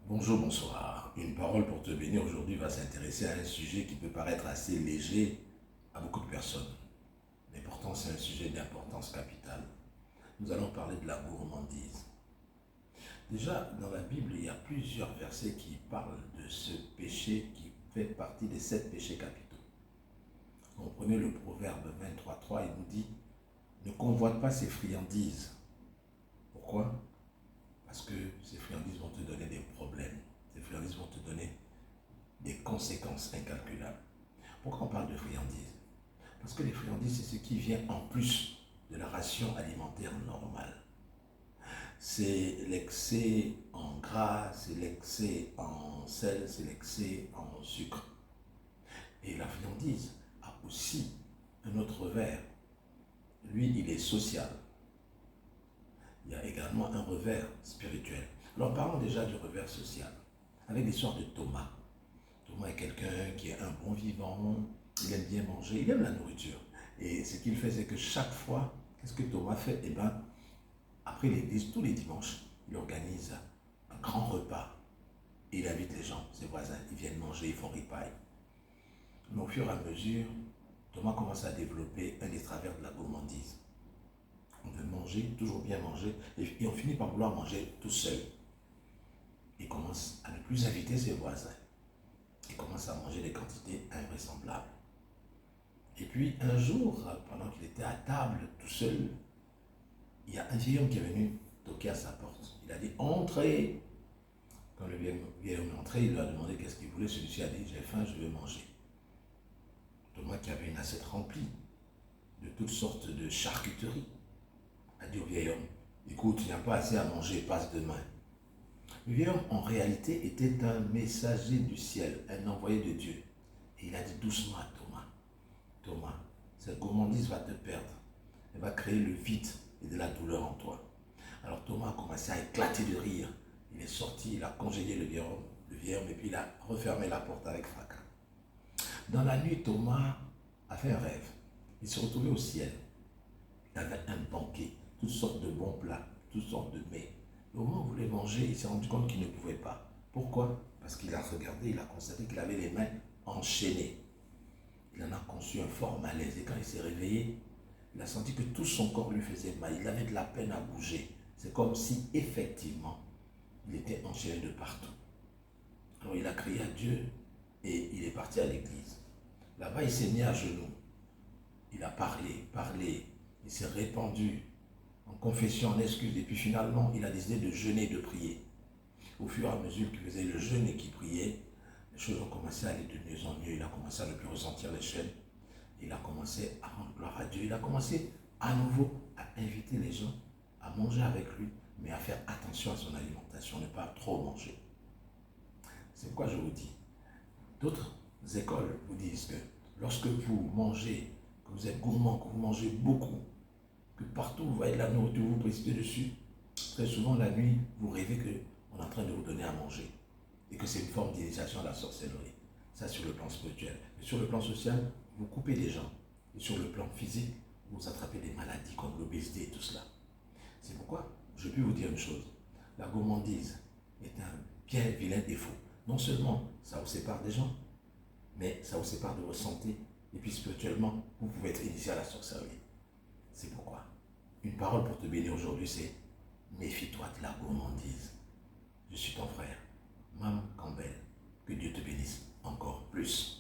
Bonjour, bonsoir. Une parole pour te bénir aujourd'hui va s'intéresser à un sujet qui peut paraître assez léger à beaucoup de personnes. Mais pourtant, c'est un sujet d'importance capitale. Nous allons parler de la gourmandise. Déjà, dans la Bible, il y a plusieurs versets qui parlent de ce péché qui fait partie des 7 péchés capitaux. Donc, prenez le proverbe 23:3, il nous dit « Ne convoite pas ces friandises ». Pourquoi? Parce que ces friandises vont te donner des problèmes. Ces friandises vont te donner des conséquences incalculables. Pourquoi on parle de friandises? Parce que les friandises, c'est ce qui vient en plus de la ration alimentaire normale. C'est l'excès en gras, c'est l'excès en sel, c'est l'excès en sucre. Et la friandise a aussi un autre revers. Lui, il est social. Il y a également un revers spirituel. Alors parlons déjà du revers social, avec l'histoire de Thomas. Thomas est quelqu'un qui est un bon vivant, il aime bien manger, il aime la nourriture. Et ce qu'il fait, c'est que chaque fois, qu'est-ce que Thomas fait? Eh bien, après l'église, tous les dimanches, il organise un grand repas. Et il invite les gens, ses voisins, ils viennent manger, ils font ripaille. Mais au fur et à mesure, Thomas commence à développer un des travers de la gourmandise. On veut manger, toujours bien manger, et on finit par vouloir manger tout seul. Il commence à ne plus inviter ses voisins. Il commence à manger des quantités invraisemblables. Et puis un jour, pendant qu'il était à table tout seul, il y a un vieil homme qui est venu toquer à sa porte. Il a dit « Entrez !» Quand le vieil homme est entré, il lui a demandé qu'est-ce qu'il voulait. Celui-ci a dit « J'ai faim, je veux manger ». Thomas, qui avait une assiette remplie de toutes sortes de charcuteries, a dit au vieil homme « Écoute, il n'y a pas assez à manger, passe demain ». Le vieil homme, en réalité, était un messager du ciel, un envoyé de Dieu. Et il a dit doucement à Thomas, « Thomas, cette gourmandise va te perdre. Elle va créer le vide et de la douleur en toi. » Alors Thomas a commencé à éclater de rire. Il est sorti, il a congédié le vieil homme et puis il a refermé la porte avec fracas. Dans la nuit, Thomas a fait un rêve. Il se retrouvait au ciel. Il avait un banquet, toutes sortes de bons plats, toutes sortes de mets. Au moment où il voulait manger, il s'est rendu compte qu'il ne pouvait pas. Pourquoi? Parce qu'il a regardé, il a constaté qu'il avait les mains enchaînées. Il en a conçu un fort malaise. Et quand il s'est réveillé, il a senti que tout son corps lui faisait mal. Il avait de la peine à bouger. C'est comme si, effectivement, il était enchaîné de partout. Alors il a crié à Dieu et il est parti à l'église. Là-bas, il s'est mis à genoux. Il a parlé. Il s'est répandu en confession, en excuse. Et puis finalement, il a décidé de jeûner et de prier. Au fur et à mesure qu'il faisait le jeûne et qu'il priait, les choses ont commencé à aller de mieux en mieux. Il a commencé à ne plus ressentir les chaînes. Il a commencé à rendre gloire à Dieu. Il a commencé à nouveau à inviter les gens à manger avec lui, mais à faire attention à son alimentation, ne pas trop manger. C'est pourquoi je vous dis, d'autres écoles vous disent que lorsque vous mangez, que vous êtes gourmand, que vous mangez beaucoup, que partout vous voyez de la nourriture, vous vous précipitez dessus, très souvent la nuit, vous rêvez qu'on est en train de vous donner à manger et que c'est une forme d'initiation à la sorcellerie. Ça sur le plan spirituel. Mais sur le plan social, vous coupez des gens. Et sur le plan physique, vous attrapez des maladies comme l'obésité et tout cela. C'est pourquoi je peux vous dire une chose. La gourmandise est un bien vilain défaut. Non seulement ça vous sépare des gens, mais ça vous sépare de votre santé. Et puis spirituellement, vous pouvez être initié à la sorcellerie. C'est pourquoi une parole pour te bénir aujourd'hui, c'est méfie-toi de la gourmandise. Je suis ton frère, Mam Campbell. Que Dieu te bénisse encore plus.